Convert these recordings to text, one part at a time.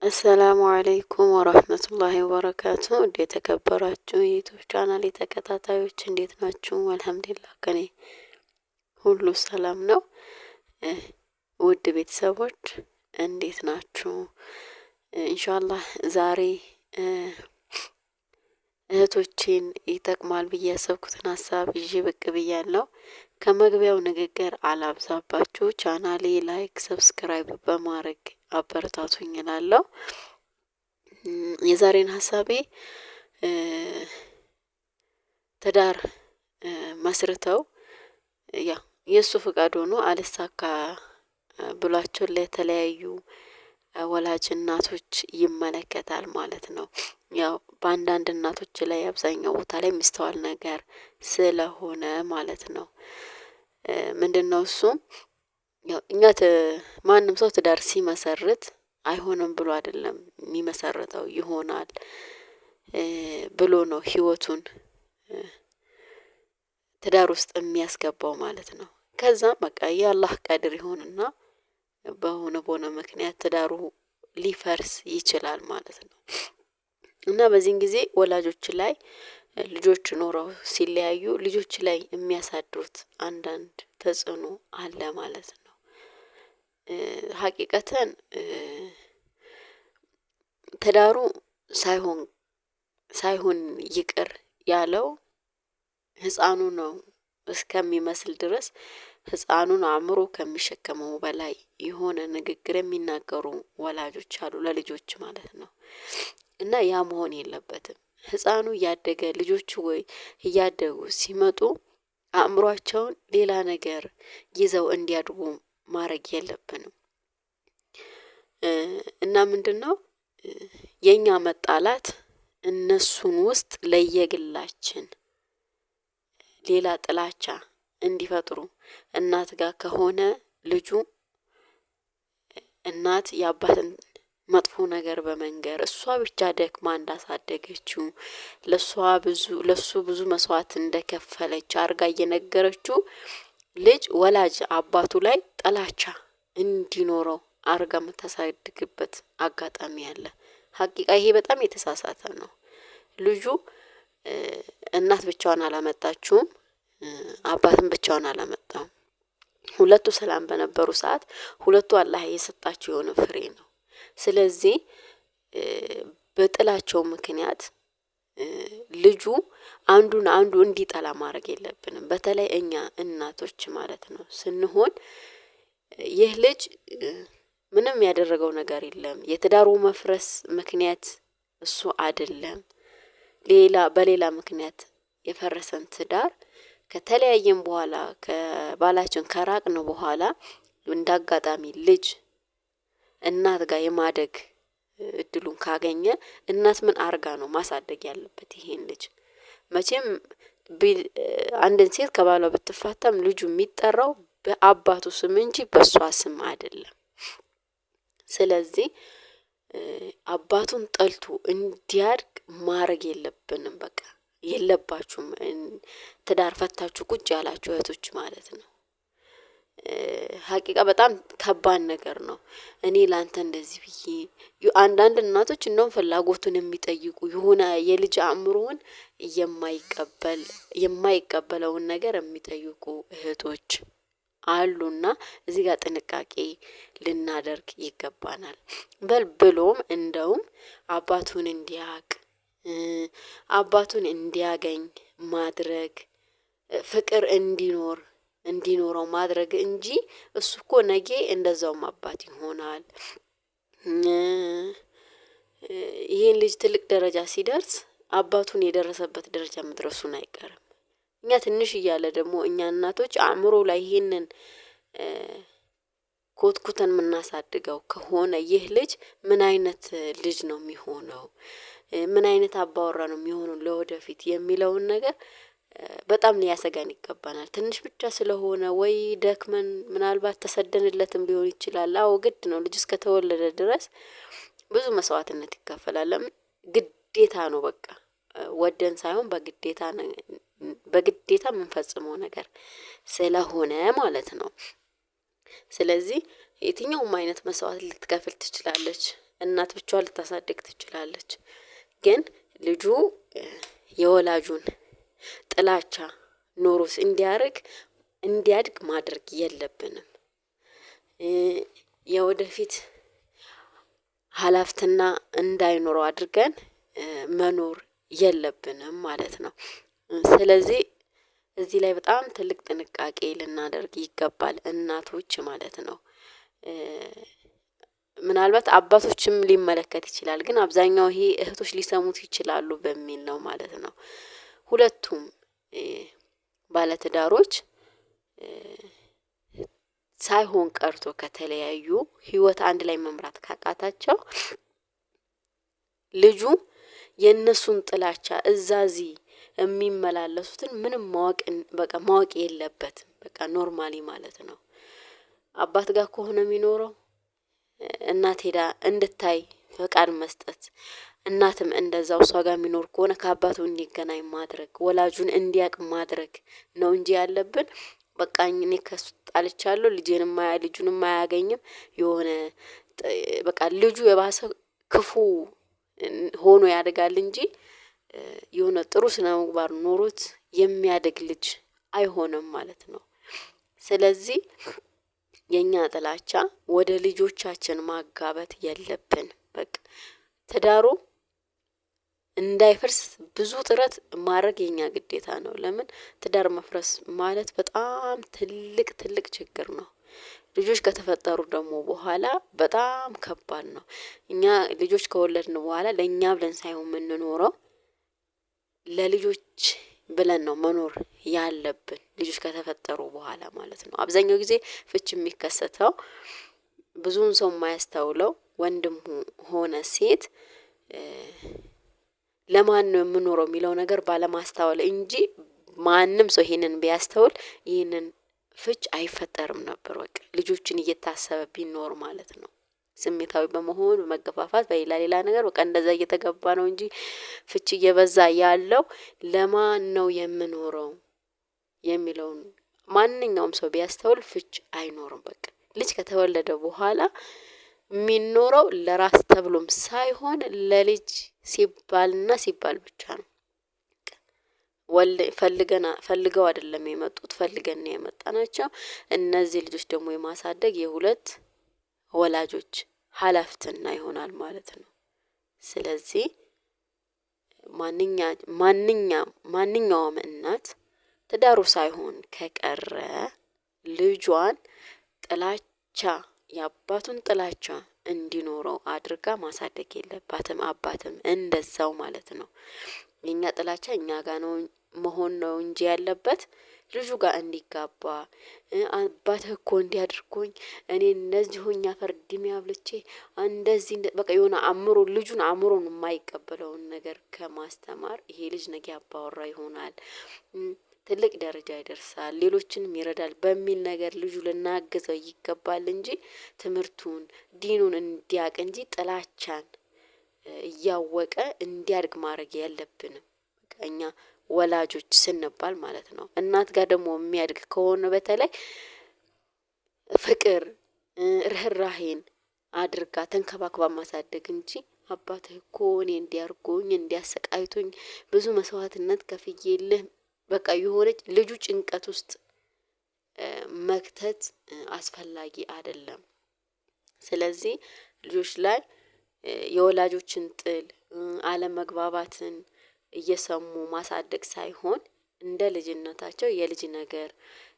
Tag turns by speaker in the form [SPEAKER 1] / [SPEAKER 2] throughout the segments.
[SPEAKER 1] አሰላሙ አለይኩም ወራህመቱላሂ ወበረካቱ። እንዴት የተከበራችሁ የዩቲዩብ ቻናል ተከታታዮች እንዴት ናችሁ? አልሐምዱሊላህ ከኔ ሁሉ ሰላም ነው። ውድ ቤተሰቦች እንዴት ናችሁ? ኢንሻአላህ ዛሬ እህቶቼን ይጠቅማል ብዬ ያሰብኩትን ሀሳብ ይዤ ብቅ ብያለሁ። ከመግቢያው ንግግር አላብዛባችሁ። ቻናሌ ላይክ፣ ሰብስክራይብ በማድረግ አበረታቱኝ እላለሁ። የዛሬን ሀሳቤ ትዳር መስርተው ያ የእሱ ፍቃድ ሆኖ አልሳካ ብሏቸው ለተለያዩ ወላጅ እናቶች ይመለከታል ማለት ነው። ያው በአንዳንድ እናቶች ላይ አብዛኛው ቦታ ላይ የሚስተዋል ነገር ስለሆነ ማለት ነው። ምንድነው እሱ? ያው እኛ ማንም ሰው ትዳር ሲመሰርት አይሆንም ብሎ አይደለም የሚመሰርተው፣ ይሆናል ብሎ ነው ህይወቱን ትዳር ውስጥ የሚያስገባው ማለት ነው። ከዛም በቃ የአላህ ቀድር ይሆንና በሆነ ምክንያት ትዳሩ ሊፈርስ ይችላል ማለት ነው። እና በዚህን ጊዜ ወላጆች ላይ ልጆች ኖረው ሲለያዩ ልጆች ላይ የሚያሳድሩት አንዳንድ ተጽዕኖ አለ ማለት ነው። ሀቂቀተን ትዳሩ ሳይሆን ይቅር ያለው ህፃኑ ነው እስከሚመስል ድረስ ህፃኑን አእምሮ ከሚሸከመው በላይ የሆነ ንግግር የሚናገሩ ወላጆች አሉ ለልጆች ማለት ነው። እና ያ መሆን የለበትም። ህፃኑ እያደገ ልጆቹ ወይ እያደጉ ሲመጡ አእምሯቸውን ሌላ ነገር ይዘው እንዲያድጉ ማድረግ የለብንም። እና ምንድነው የኛ መጣላት እነሱን ውስጥ ለየግላችን ሌላ ጥላቻ እንዲፈጥሩ እናት ጋር ከሆነ ልጁ እናት የአባትን መጥፎ ነገር በመንገር እሷ ብቻ ደክማ እንዳሳደገችው ለሱ ብዙ መስዋዕት እንደከፈለች አርጋ እየነገረችው ልጅ ወላጅ አባቱ ላይ ጥላቻ እንዲኖረው አርጋ የምታሳድግበት አጋጣሚ አለ። ሀቂቃ ይሄ በጣም የተሳሳተ ነው። ልጁ እናት ብቻዋን አላመጣችውም፣ አባትን ብቻዋን አላመጣም። ሁለቱ ሰላም በነበሩ ሰዓት ሁለቱ አላህ የሰጣቸው የሆነ ፍሬ ነው። ስለዚህ በጥላቸው ምክንያት ልጁ አንዱ እንዲጠላ ማድረግ የለብንም። በተለይ እኛ እናቶች ማለት ነው ስንሆን ይህ ልጅ ምንም ያደረገው ነገር የለም። የትዳሩ መፍረስ ምክንያት እሱ አይደለም። በሌላ ምክንያት የፈረሰን ትዳር ከተለያየን በኋላ ከባላችን ከራቅን በኋላ እንዳጋጣሚ ልጅ እናት ጋር የማደግ እድሉን ካገኘ እናት ምን አርጋ ነው ማሳደግ ያለበት ይሄን ልጅ? መቼም አንድን ሴት ከባሏ ብትፋታም ልጁ የሚጠራው በአባቱ ስም እንጂ በሷ ስም አይደለም። ስለዚህ አባቱን ጠልቶ እንዲያድግ ማድረግ የለብንም። በቃ የለባችሁም። ትዳር ፈታችሁ ቁጭ ያላችሁ እህቶች ማለት ነው። ሀቂቃ በጣም ከባድ ነገር ነው። እኔ ላንተ እንደዚህ ብዬ አንዳንድ እናቶች እንደውም ፍላጎቱን የሚጠይቁ የሆነ የልጅ አእምሮውን የማይቀበለውን ነገር የሚጠይቁ እህቶች አሉና እዚህ ጋር ጥንቃቄ ልናደርግ ይገባናል። ብሎም እንደውም አባቱን እንዲያገኝ ማድረግ ፍቅር እንዲኖረው ማድረግ እንጂ እሱ እኮ ነገ እንደዛውም አባት ይሆናል። ይሄን ልጅ ትልቅ ደረጃ ሲደርስ አባቱን የደረሰበት ደረጃ መድረሱን አይቀርም። እኛ ትንሽ እያለ ደግሞ እኛ እናቶች አእምሮ ላይ ይሄንን ኮትኩተን የምናሳድገው ከሆነ ይህ ልጅ ምን አይነት ልጅ ነው የሚሆነው? ምን አይነት አባወራ ነው የሚሆነው ለወደፊት የሚለውን ነገር በጣም ሊያሰጋን ይገባናል። ትንሽ ብቻ ስለሆነ ወይ ደክመን ምናልባት ተሰደንለትም ሊሆን ይችላል። አዎ ግድ ነው። ልጅ እስከተወለደ ድረስ ብዙ መስዋዕትነት ይከፈላል። ግዴታ ነው። በቃ ወደን ሳይሆን በግዴታ የምንፈጽመው ነገር ስለሆነ ማለት ነው። ስለዚህ የትኛውም አይነት መስዋዕት ልትከፍል ትችላለች እናት ብቻዋን ልታሳድግ ትችላለች። ግን ልጁ የወላጁን ጥላቻ ኖሮስ እንዲያድግ ማድረግ የለብንም። የወደፊት ሀላፍትና እንዳይኖረው አድርገን መኖር የለብንም ማለት ነው። ስለዚህ እዚህ ላይ በጣም ትልቅ ጥንቃቄ ልናደርግ ይገባል፣ እናቶች ማለት ነው። ምናልባት አባቶችም ሊመለከት ይችላል፣ ግን አብዛኛው ይሄ እህቶች ሊሰሙት ይችላሉ በሚል ነው ማለት ነው። ሁለቱም ባለትዳሮች ሳይሆን ቀርቶ ከተለያዩ ህይወት አንድ ላይ መምራት ካቃታቸው ልጁ የእነሱን ጥላቻ እዛዚ የሚመላለሱትን ምንም ማወቅ የለበትም። በቃ ኖርማሊ ማለት ነው። አባት ጋር ከሆነ የሚኖረው እናት ሄዳ እንድታይ ፈቃድ መስጠት፣ እናትም እንደዛው እሷ ጋር የሚኖር ከሆነ ከአባቱ እንዲገናኝ ማድረግ፣ ወላጁን እንዲያውቅ ማድረግ ነው እንጂ ያለብን በቃ እኔ ከሱ ጣልቻለሁ ልጁንም አያገኝም የሆነ በቃ ልጁ የባሰ ክፉ ሆኖ ያድጋል እንጂ የሆነ ጥሩ ስነ ምግባር ኖሮት የሚያድግ ልጅ አይሆንም ማለት ነው። ስለዚህ የኛ ጥላቻ ወደ ልጆቻችን ማጋባት የለብን። በቃ ትዳሩ እንዳይፈርስ ብዙ ጥረት ማድረግ የኛ ግዴታ ነው። ለምን ትዳር መፍረስ ማለት በጣም ትልቅ ችግር ነው። ልጆች ከተፈጠሩ ደግሞ በኋላ በጣም ከባድ ነው። እኛ ልጆች ከወለድን በኋላ ለእኛ ብለን ሳይሆን የምንኖረው ለልጆች ብለን ነው መኖር ያለብን፣ ልጆች ከተፈጠሩ በኋላ ማለት ነው። አብዛኛው ጊዜ ፍች የሚከሰተው ብዙውን ሰው የማያስተውለው ወንድም ሆነ ሴት ለማን ነው የምኖረው የሚለው ነገር ባለማስተዋል እንጂ ማንም ሰው ይሄንን ቢያስተውል ይሄንን ፍች አይፈጠርም ነበር። በቃ ልጆችን እየታሰበ ቢኖር ማለት ነው። ስሜታዊ በመሆን በመገፋፋት በሌላ ነገር በቃ እንደዛ እየተገባ ነው እንጂ ፍች እየበዛ ያለው ለማን ነው የምኖረው የሚለውን ማንኛውም ሰው ቢያስተውል ፍች አይኖርም። በቃ ልጅ ከተወለደ በኋላ የሚኖረው ለራስ ተብሎም ሳይሆን ለልጅ ሲባል ብቻ ነው። ፈልገው አይደለም የመጡት፣ ፈልገን የመጣናቸው። እነዚህ ልጆች ደግሞ የማሳደግ የሁለት ወላጆች ሀላፊነት ይሆናል ማለት ነው። ስለዚህ ማንኛውም እናት ትዳሩ ሳይሆን ከቀረ ልጇን ጥላቻ የአባቱን ጥላቻ እንዲኖረው አድርጋ ማሳደግ የለባትም። አባትም እንደዛው ማለት ነው። የኛ ጥላቻ እኛ ጋር ነው መሆን ነው እንጂ ያለበት ልጁ ጋር እንዲጋባ አባትህ እኮ እንዲያድርጎኝ እኔ እነዚህ ሆኛ ፈርድሜ አብልቼ እንደዚህ በቃ የሆነ ልጁን አእምሮን የማይቀበለውን ነገር ከማስተማር ይሄ ልጅ ነገ አባወራ ይሆናል፣ ትልቅ ደረጃ ይደርሳል፣ ሌሎችንም ይረዳል በሚል ነገር ልጁ ልናግዘው ይገባል እንጂ ትምህርቱን ዲኑን እንዲያውቅ እንጂ ጥላቻን እያወቀ እንዲያድግ ማድረግ የለብንም። በቃ እኛ ወላጆች ስንባል ማለት ነው። እናት ጋር ደግሞ የሚያድግ ከሆነ በተለይ ፍቅር ርህራሄን አድርጋ ተንከባክባ ማሳደግ እንጂ አባትህ እኮ እኔ እንዲያርጎኝ እንዲያሰቃይቶኝ ብዙ መስዋዕትነት ከፍዬልህ በቃ የሆነች ልጁ ጭንቀት ውስጥ መክተት አስፈላጊ አይደለም። ስለዚህ ልጆች ላይ የወላጆችን ጥል አለመግባባትን እየሰሙ ማሳደግ ሳይሆን እንደ ልጅነታቸው የልጅ ነገር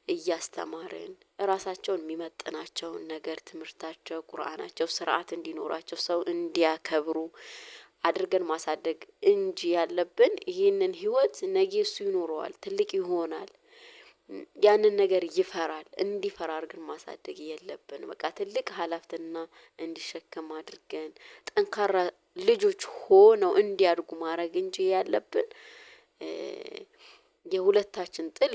[SPEAKER 1] እያስተማርን ራሳቸውን የሚመጥናቸውን ነገር ትምህርታቸው፣ ቁርአናቸው ስርዓት እንዲኖራቸው ሰው እንዲያከብሩ አድርገን ማሳደግ እንጂ ያለብን ይህንን ህይወት ነገ እሱ ይኖረዋል፣ ትልቅ ይሆናል፣ ያንን ነገር ይፈራል እንዲፈራ አድርገን ማሳደግ የለብን። በቃ ትልቅ ሀላፊነት እንዲሸከም አድርገን ጠንካራ ልጆች ሆነው እንዲያድጉ ማድረግ እንጂ ያለብን የሁለታችን ጥል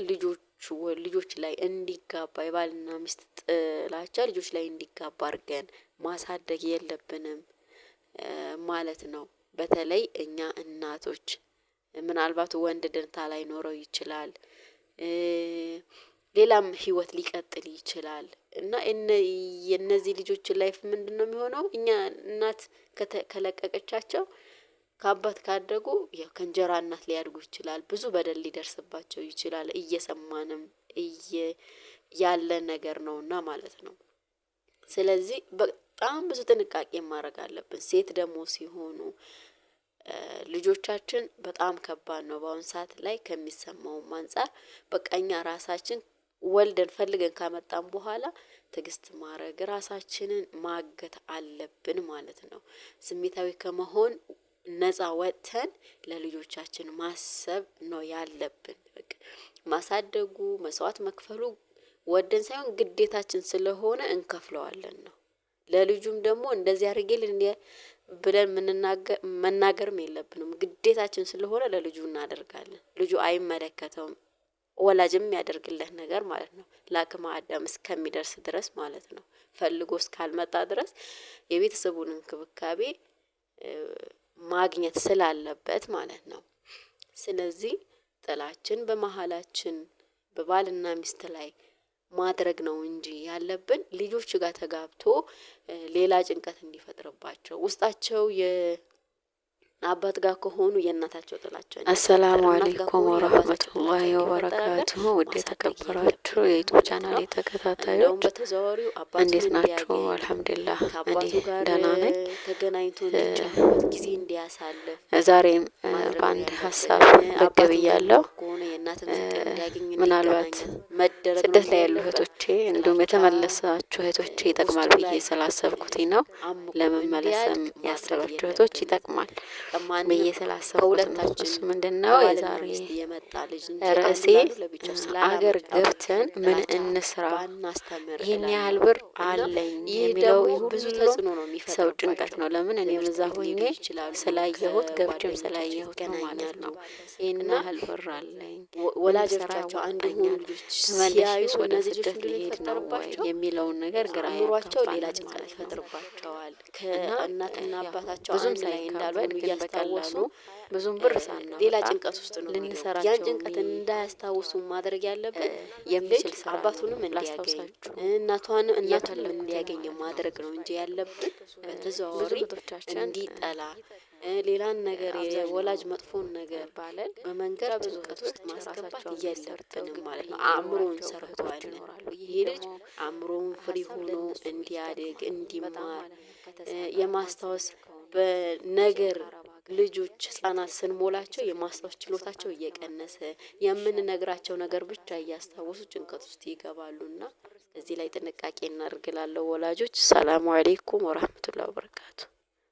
[SPEAKER 1] ልጆች ላይ እንዲጋባ የባልና ሚስት ጥላቻ ልጆች ላይ እንዲጋባ አድርገን ማሳደግ የለብንም ማለት ነው። በተለይ እኛ እናቶች ምናልባት ወንድ ደንታ ላይ ኖረው ይችላል፣ ሌላም ህይወት ሊቀጥል ይችላል። እና የነዚህ ልጆች ላይፍ ምንድነው የሚሆነው? እኛ እናት ከለቀቀቻቸው ከአባት ካደጉ ያው ከእንጀራ እናት ሊያድጉ ይችላል። ብዙ በደል ሊደርስባቸው ይችላል። እየሰማንም ያለ ነገር ነውና ማለት ነው። ስለዚህ በጣም ብዙ ጥንቃቄ ማድረግ አለብን። ሴት ደግሞ ሲሆኑ ልጆቻችን በጣም ከባድ ነው። በአሁን ሰዓት ላይ ከሚሰማውም አንፃር በቃ እኛ ራሳችን ወልደን ፈልገን ካመጣን በኋላ ትዕግስት ማድረግ ራሳችንን ማገት አለብን ማለት ነው። ስሜታዊ ከመሆን ነፃ ወጥተን ለልጆቻችን ማሰብ ነው ያለብን። በቃ ማሳደጉ መስዋዕት መክፈሉ ወደን ሳይሆን ግዴታችን ስለሆነ እንከፍለዋለን ነው። ለልጁም ደግሞ እንደዚህ አድርጌልን ብለን መናገርም የለብንም። ግዴታችን ስለሆነ ለልጁ እናደርጋለን። ልጁ አይመለከተውም። ወላጅም ያደርግለት ነገር ማለት ነው። ለአቅመ አዳም እስከሚደርስ ድረስ ማለት ነው። ፈልጎ እስካልመጣ ድረስ የቤተሰቡን እንክብካቤ ማግኘት ስላለበት ማለት ነው። ስለዚህ ጥላችን በመሃላችን በባልና ሚስት ላይ ማድረግ ነው እንጂ ያለብን ልጆች ጋር ተጋብቶ ሌላ ጭንቀት እንዲፈጥርባቸው ውስጣቸው አባት ጋር ከሆኑ የእናታቸው ጥላቸው።
[SPEAKER 2] አሰላሙ አለይኩም ወራህመቱላሂ ወበረካቱሁ። ውድ የተከበራችሁ የዩቲዩብ ቻናል ተከታታዮች
[SPEAKER 1] በተዘዋዋሪው
[SPEAKER 2] እንዴት ናችሁ? አልሐምዱሊላህ እኔ ደህና ነኝ።
[SPEAKER 1] ተገናኝቶ ጊዜ እንዲያሳልፍ
[SPEAKER 2] ዛሬም በአንድ ሀሳብ ብቅ ብያለሁ። ምናልባት ስደት ላይ ያሉ እህቶቼ እንዲሁም የተመለሳችሁ እህቶቼ ይጠቅማል ብዬ ስላሰብኩትኝ ነው። ለመመለስም ያሰባችሁ እህቶች ይጠቅማል ብዬ ስላሰብኩት ነው። እሱ ምንድነው የዛሬ ርዕሴ አገር ገብተን ምን እንስራ፣ ይህን ያህል ብር አለኝ የሚለው ብዙ ተጽዕኖ ነው የሚፈጥረው። ሰው ጭንቀት ነው። ለምን እኔ እዛ ሆኜ ስላየሁት ገብቼም ስላየሁት ነው ማለት ነው። ይህን ያህል ብር አለኝ
[SPEAKER 1] ወላጆቻቸው አንድ ልጆች ሲያዩ
[SPEAKER 2] ወደ ስደት ሊሄድ ነው የሚለውን ነገር ግራ
[SPEAKER 1] አእምሯቸው ሌላ ጭንቀት ይፈጥርባቸዋል። ከእናትና አባታቸው ብዙም ላይ እንዳልሆኑ እያስታወሱ
[SPEAKER 2] ብዙም ብር ሳናወጣ
[SPEAKER 1] ሌላ ጭንቀት ውስጥ ነው
[SPEAKER 2] ልንሰራቸው።
[SPEAKER 1] ያን ጭንቀት እንዳያስታውሱ ማድረግ ያለብን የሚችል ስራ አባቱንም እንዲያገኝ እናቱንም እንዲያገኝ ማድረግ ነው እንጂ ያለብን በተዘዋዋሪ እንዲጠላ ሌላን ነገር የወላጅ መጥፎን ነገር ባለን በመንገድ ጭንቀት ውስጥ ማስገባት የለብንም ማለት ነው። አእምሮን ሰርቷል። ይሄ ልጅ አእምሮን ፍሪ ሆኖ እንዲያድግ እንዲማር የማስታወስ በነገር ልጆች ህጻናት ስንሞላቸው የማስታወስ ችሎታቸው እየቀነሰ የምንነግራቸው ነገር ብቻ እያስታወሱ ጭንቀት ውስጥ ይገባሉና እዚህ ላይ ጥንቃቄ እናድርግላለሁ ወላጆች። ሰላም አለይኩም ወራህመቱላሂ ወበረካቱ።